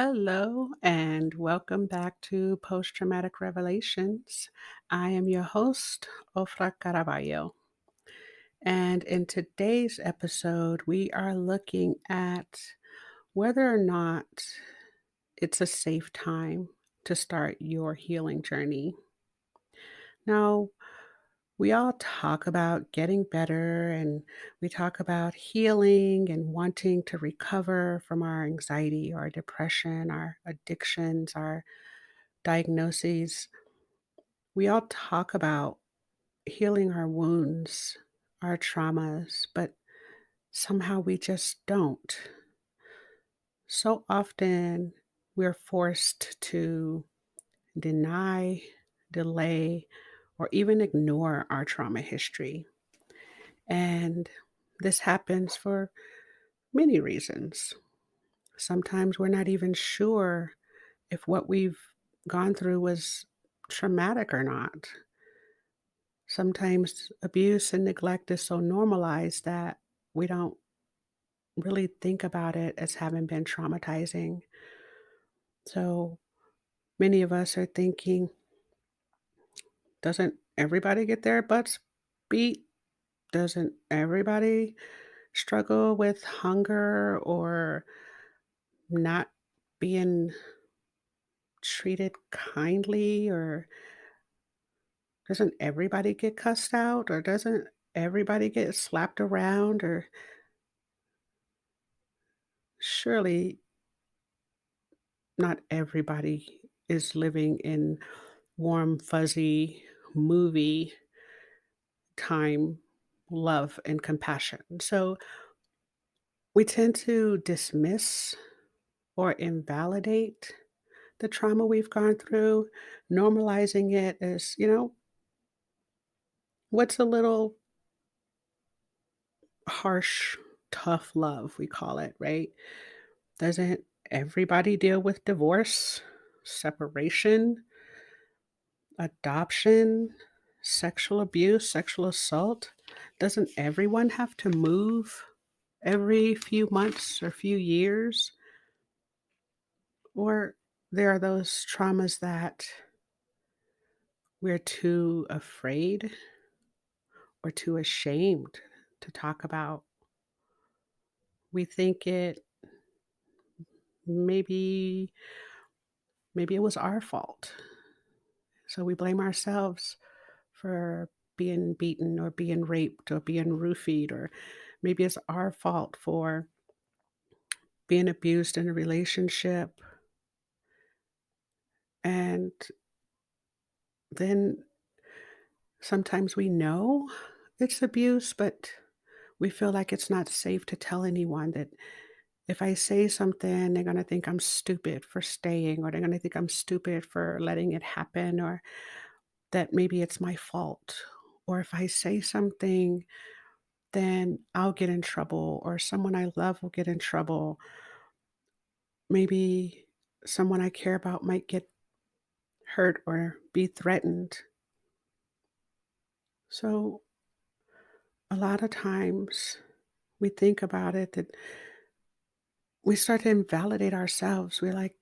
Hello and welcome back to Post Traumatic Revelations. I am your host, Ofra Caraballo. And in today's episode, we are looking at whether or not it's a safe time to start your healing journey. Now, we all talk about getting better and we talk about healing and wanting to recover from our anxiety, our depression, our addictions, our diagnoses. We all talk about healing our wounds, our traumas, but somehow we just don't. So often we're forced to deny, delay, or even ignore our trauma history. And this happens for many reasons. Sometimes we're not even sure if what we've gone through was traumatic or not. Sometimes abuse and neglect is so normalized that we don't really think about it as having been traumatizing. So many of us are thinking, doesn't everybody get their butts beat? Doesn't everybody struggle with hunger or not being treated kindly? Or doesn't everybody get cussed out? Or doesn't everybody get slapped around? Or surely not everybody is living in warm, fuzzy movie time love and compassion. So we tend to dismiss or invalidate the trauma we've gone through, normalizing it as, what's a little harsh, tough love, we call it, right? Doesn't everybody deal with divorce, separation, adoption, sexual abuse, sexual assault? Doesn't everyone have to move every few months or few years? Or there are those traumas that we're too afraid or too ashamed to talk about. We think maybe maybe it was our fault. So we blame ourselves for being beaten or being raped or being roofied, or maybe it's our fault for being abused in a relationship. And then sometimes we know it's abuse, but we feel like it's not safe to tell anyone, that if I say something, they're going to think I'm stupid for staying, or they're going to think I'm stupid for letting it happen, or that maybe it's my fault. Or if I say something, then I'll get in trouble, or someone I love will get in trouble. Maybe someone I care about might get hurt or be threatened. So a lot of times we think about it that we start to invalidate ourselves. We're like,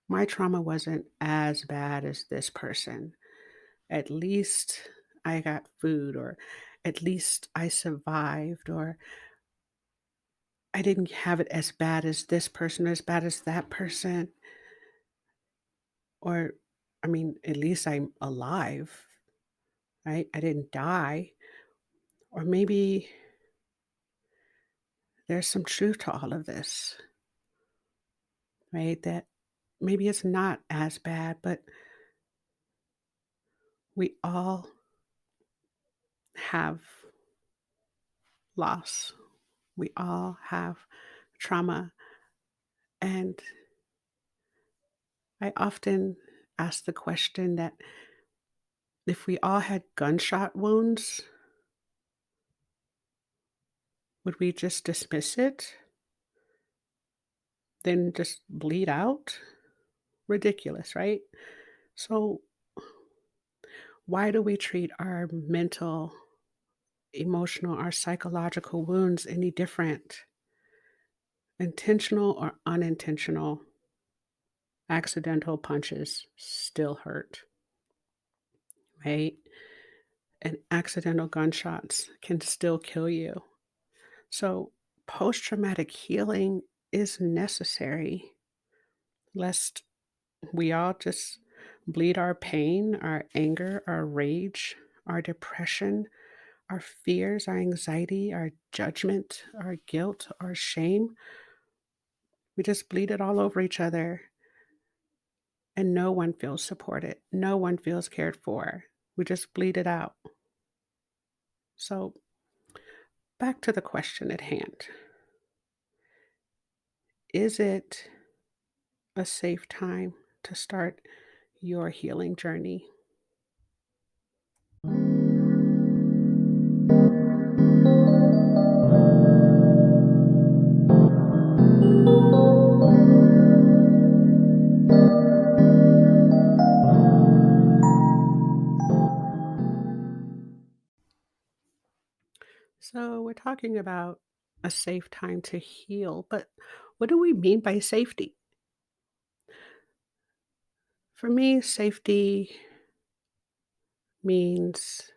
my trauma wasn't as bad as this person. At least I got food, or at least I survived, or I didn't have it as bad as this person, as bad as that person. Or, I mean, at least I'm alive, right? I didn't die. Or maybe there's some truth to all of this, right? That maybe it's not as bad, but we all have loss. We all have trauma. And I often ask the question that if we all had gunshot wounds, would we just dismiss it? Then just bleed out? Ridiculous, right? So, why do we treat our mental, emotional, our psychological wounds any different? intentional or unintentional accidental punches still hurt, right? And accidental gunshots can still kill you. So, post traumatic healing is necessary, lest we all just bleed our pain, our anger, our rage, our depression, our fears, our anxiety, our judgment, our guilt, our shame. We just bleed it all over each other, and no one feels supported. No one feels cared for. We just bleed it out. So, back to the question at hand. Is it a safe time to start your healing journey? So, we're talking about a safe time to heal, but what do we mean by safety? For me, safety means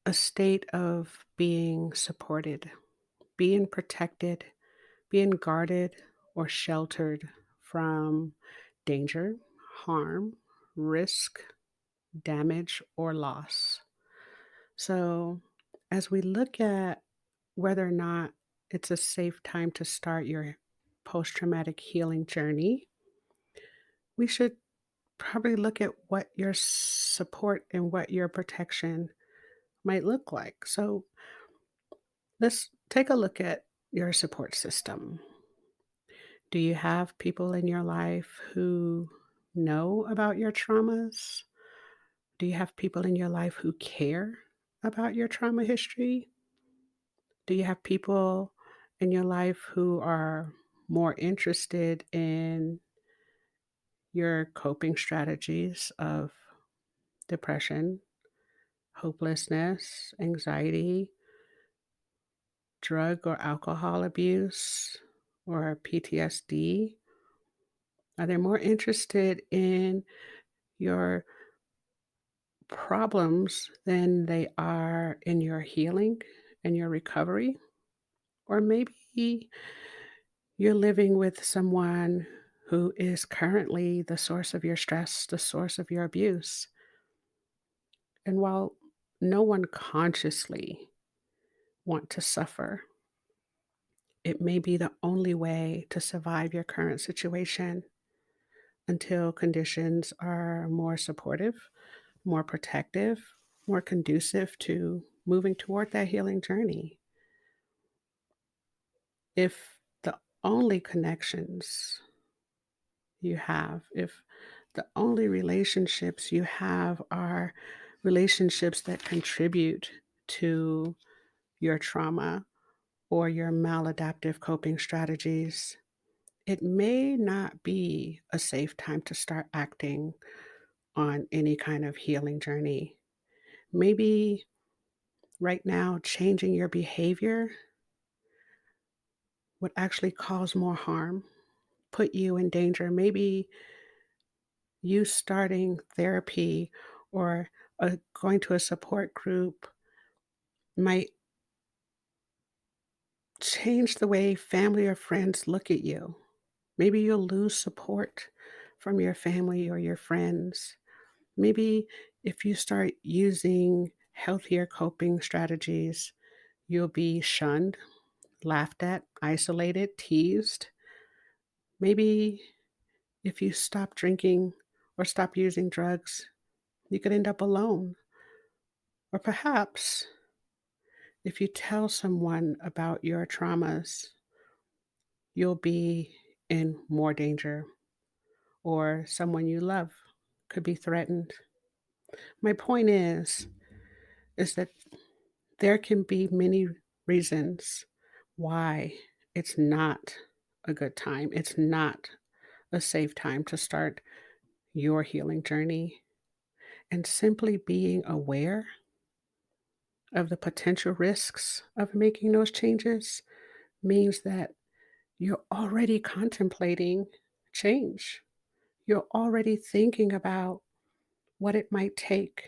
a state of being supported, being protected, being guarded or sheltered from danger, harm, risk, damage, or loss. So, as we look at whether or not it's a safe time to start your post traumatic healing journey, we should probably look at what your support and what your protection might look like. So, let's take a look at your support system. Do you have people in your life who know about your traumas? Do you have people in your life who care about your trauma history? Do you have people in your life who are more interested in your coping strategies of depression, hopelessness, anxiety, drug or alcohol abuse, or PTSD? Are they more interested in your problems than they are in your healing and your recovery? Or maybe you're living with someone who is currently the source of your stress, the source of your abuse. And while no one consciously want to suffer, it may be the only way to survive your current situation until conditions are more supportive, more protective, more conducive to moving toward that healing journey. If the only connections you have, if the only relationships you have are relationships that contribute to your trauma or your maladaptive coping strategies, it may not be a safe time to start acting on any kind of healing journey. Maybe right now, changing your behavior would actually cause more harm, put you in danger. Maybe you starting therapy or going to a support group might change the way family or friends look at you. Maybe you'll lose support from your family or your friends. Maybe if you start using healthier coping strategies, you'll be shunned, laughed at, isolated, teased. Maybe if you stop drinking or stop using drugs, you could end up alone. Or perhaps if you tell someone about your traumas, you'll be in more danger, or someone you love could be threatened. My point is that there can be many reasons why it's not a good time. It's not a safe time to start your healing journey. And simply being aware of the potential risks of making those changes means that you're already contemplating change. You're already thinking about what it might take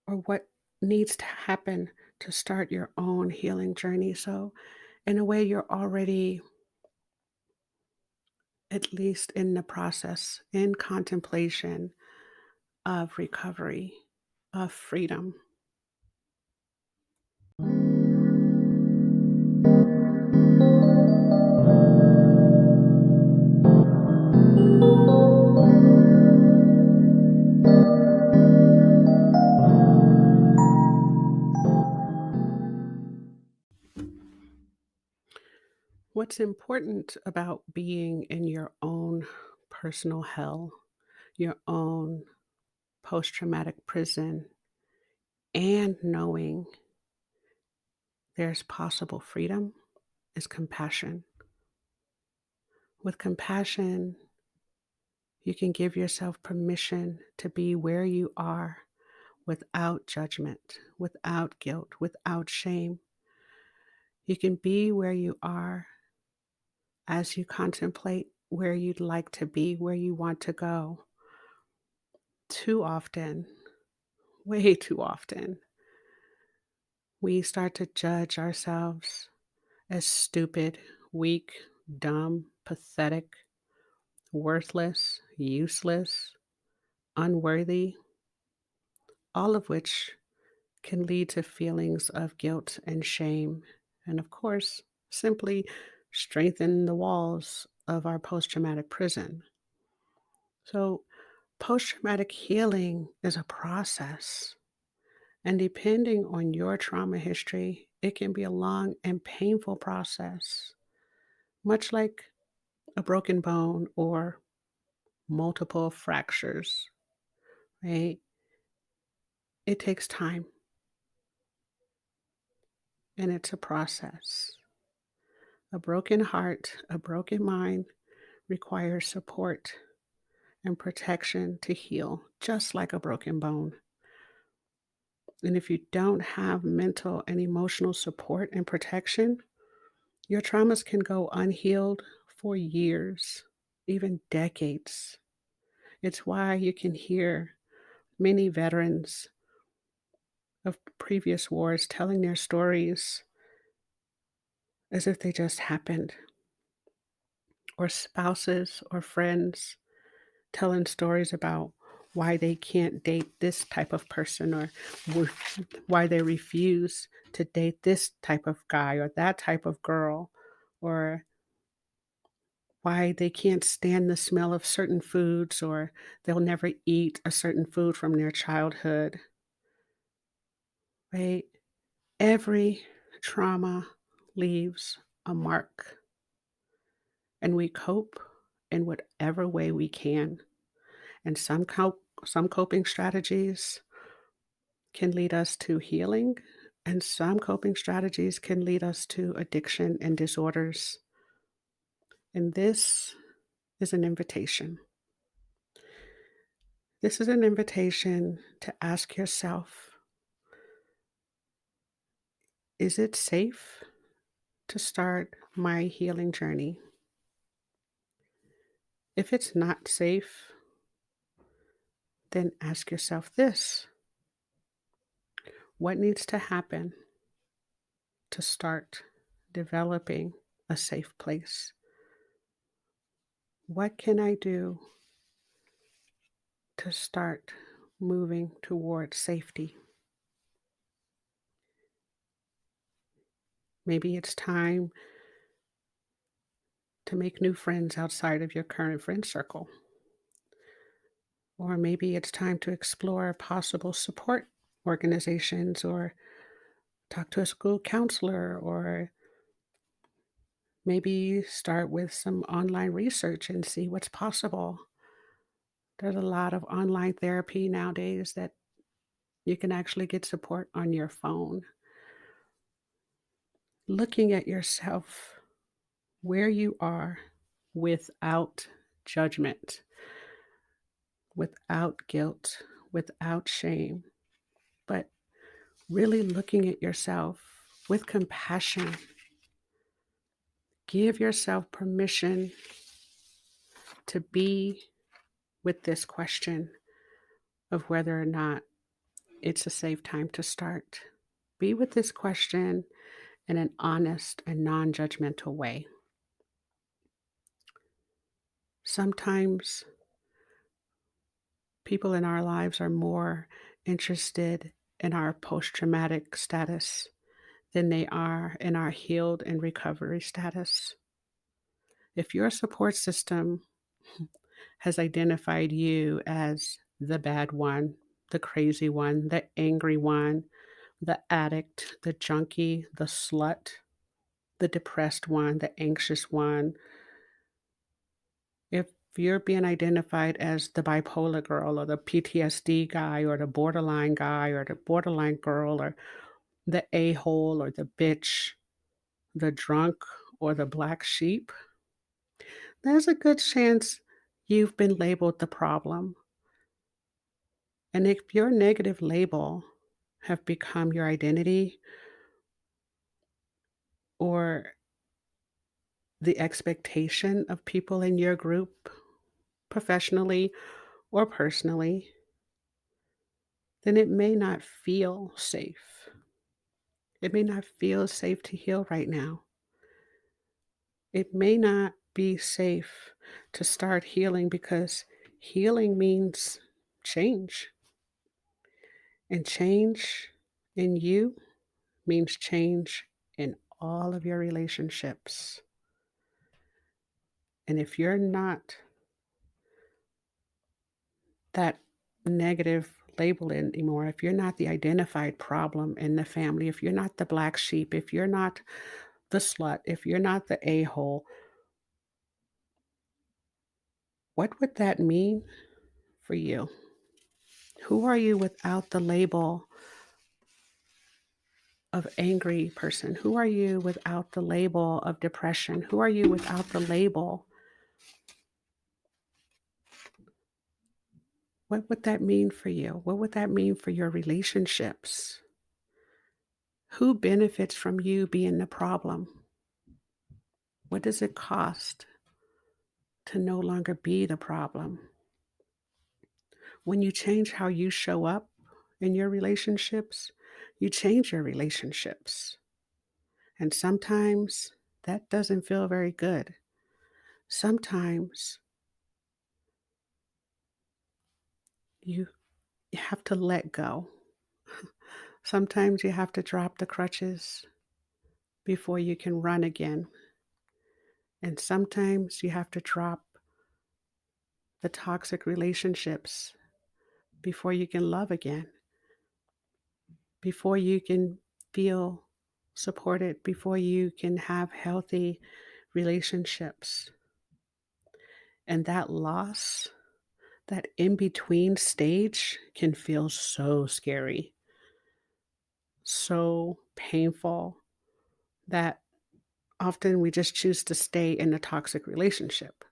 or what needs to happen to start your own healing journey. So, in a way, you're already, at least in the process, in contemplation of recovery, of freedom. What's important about being in your own personal hell, your own post traumatic prison, and knowing there's possible freedom is compassion. With compassion, you can give yourself permission to be where you are without judgment, without guilt, without shame. You can be where you are as you contemplate where you'd like to be, where you want to go. Too often, way too often, we start to judge ourselves as stupid, weak, dumb, pathetic, worthless, useless, unworthy, all of which can lead to feelings of guilt and shame. And of course, simply strengthen the walls of our post traumatic prison. So, post traumatic healing is a process. And depending on your trauma history, it can be a long and painful process, much like a broken bone or multiple fractures, right? It takes time and it's a process. A broken heart, a broken mind requires support and protection to heal, just like a broken bone. And if you don't have mental and emotional support and protection, your traumas can go unhealed for years, even decades. It's why you can hear many veterans of previous wars telling their stories as if they just happened, or spouses or friends telling stories about why they can't date this type of person or why they refuse to date this type of guy or that type of girl, or why they can't stand the smell of certain foods or they'll never eat a certain food from their childhood, right? Every trauma leaves a mark, and we cope in whatever way we can. And some coping strategies can lead us to healing, and some coping strategies can lead us to addiction and disorders. And this is an invitation. This is an invitation to ask yourself, is it safe to start my healing journey? If it's not safe, then ask yourself this: what needs to happen to start developing a safe place? What can I do to start moving towards safety? Maybe it's time to make new friends outside of your current friend circle. Or maybe it's time to explore possible support organizations or talk to a school counselor, or maybe start with some online research and see what's possible. There's a lot of online therapy nowadays that you can actually get support on your phone. Looking at yourself where you are without judgment, without guilt, without shame, but really looking at yourself with compassion. Give yourself permission to be with this question of whether or not it's a safe time to start. Be with this question in an honest and non judgmental way. Sometimes people in our lives are more interested in our post traumatic status than they are in our healed and recovery status. If your support system has identified you as the bad one, the crazy one, the angry one, the addict, the junkie, the slut, the depressed one, the anxious one, if you're being identified as the bipolar girl or the PTSD guy or the borderline guy or the borderline girl or the a hole or the bitch, the drunk or the black sheep, there's a good chance you've been labeled the problem. And if your negative label have become your identity or the expectation of people in your group, professionally or personally, then it may not feel safe. It may not feel safe to heal right now. It may not be safe to start healing because healing means change. And change in you means change in all of your relationships. And if you're not that negative label anymore, if you're not the identified problem in the family, if you're not the black sheep, if you're not the slut, if you're not the a hole, what would that mean for you? Who are you without the label of angry person? Who are you without the label of depression? Who are you without the label? What would that mean for you? What would that mean for your relationships? Who benefits from you being the problem? What does it cost to no longer be the problem? When you change how you show up in your relationships, you change your relationships. And sometimes that doesn't feel very good. Sometimes you have to let go. Sometimes you have to drop the crutches before you can run again. And sometimes you have to drop the toxic relationships before you can love again, before you can feel supported, before you can have healthy relationships. And that loss, that in between stage can feel so scary, so painful that often we just choose to stay in a toxic relationship.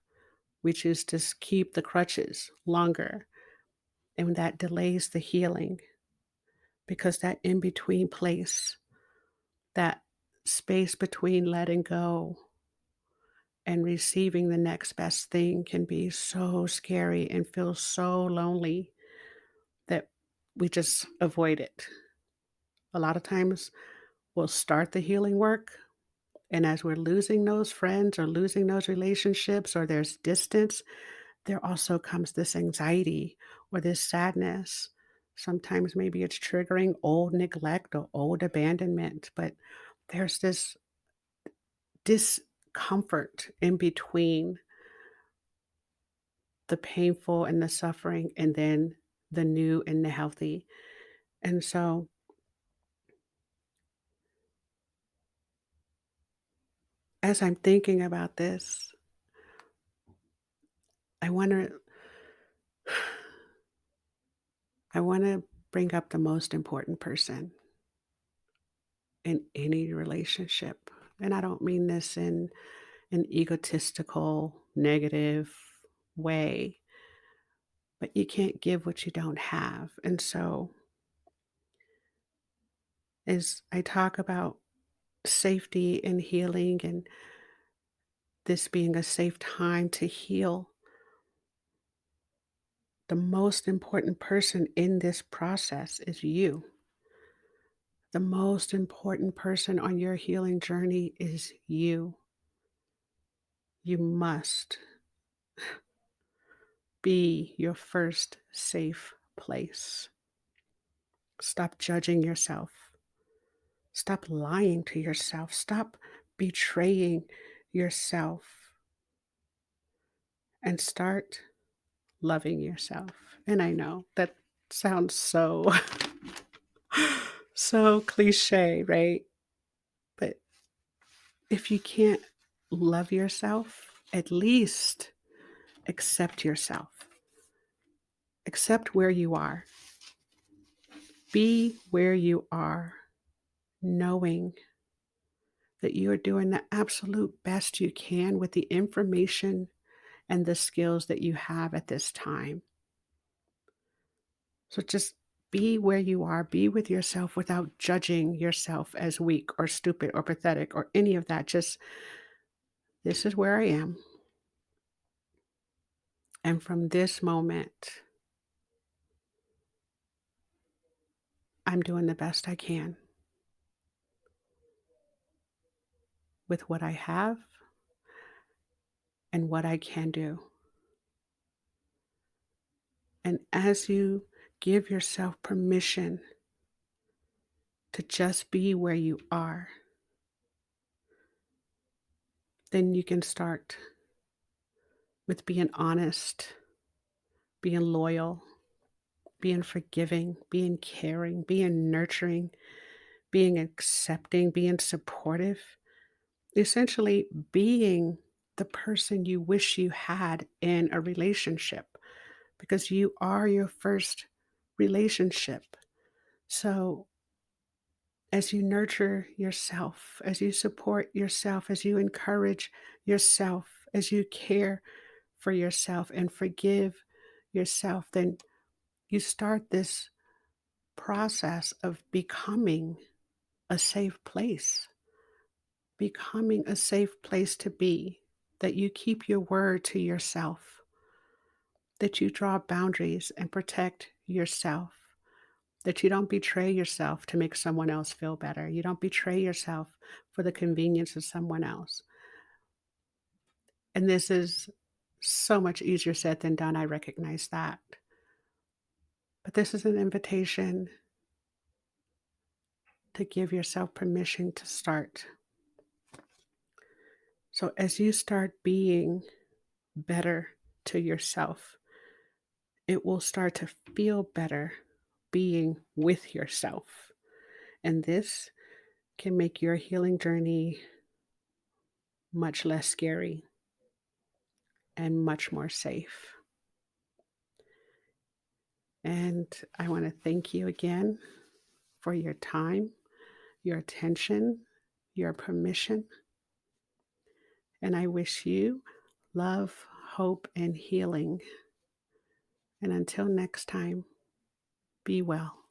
We choose to keep the crutches longer, and that delays the healing because that in between place, that space between letting go and receiving the next best thing can be so scary and feel so lonely that we just avoid it. A lot of times we'll start the healing work, and as we're losing those friends or losing those relationships or there's distance, there also comes this anxiety or this sadness. Sometimes maybe it's triggering old neglect or old abandonment, but there's this discomfort in between the painful and the suffering and then the new and the healthy. And so as I'm thinking about this, I want to I want to bring up the most important person in any relationship. And I don't mean this in an egotistical, negative way, but you can't give what you don't have. And so, as I talk about safety and healing and this being a safe time to heal, the most important person in this process is you. The most important person on your healing journey is you. You must be your first safe place. Stop judging yourself. Stop lying to yourself. Stop betraying yourself and start loving yourself. And I know that sounds so so cliche, right? But if you can't love yourself, at least accept yourself. Accept where you are. Be where you are, knowing that you are doing the absolute best you can with the information and the skills that you have at this time. So just be where you are, be with yourself without judging yourself as weak or stupid or pathetic or any of that. Just, this is where I am. And from this moment, I'm doing the best I can with what I have and what I can do. And as you give yourself permission to just be where you are, then you can start with being honest, being loyal, being forgiving, being caring, being nurturing, being accepting, being supportive, essentially being the person you wish you had in a relationship because you are your first relationship. So, as you nurture yourself, as you support yourself, as you encourage yourself, as you care for yourself and forgive yourself, then you start this process of a safe place, becoming a safe place to be, that you keep your word to yourself, that you draw boundaries and protect yourself, that you don't betray yourself to make someone else feel better. You don't betray yourself for the convenience of someone else. And this is so much easier said than done. I recognize that. But this is an invitation to give yourself permission to start. So as you start being better to yourself, it will start to feel better being with yourself. And this can make your healing journey much less scary and much more safe. And I want to thank you again for your time, your attention, your permission. And I wish you love, hope, and healing. And until next time, be well.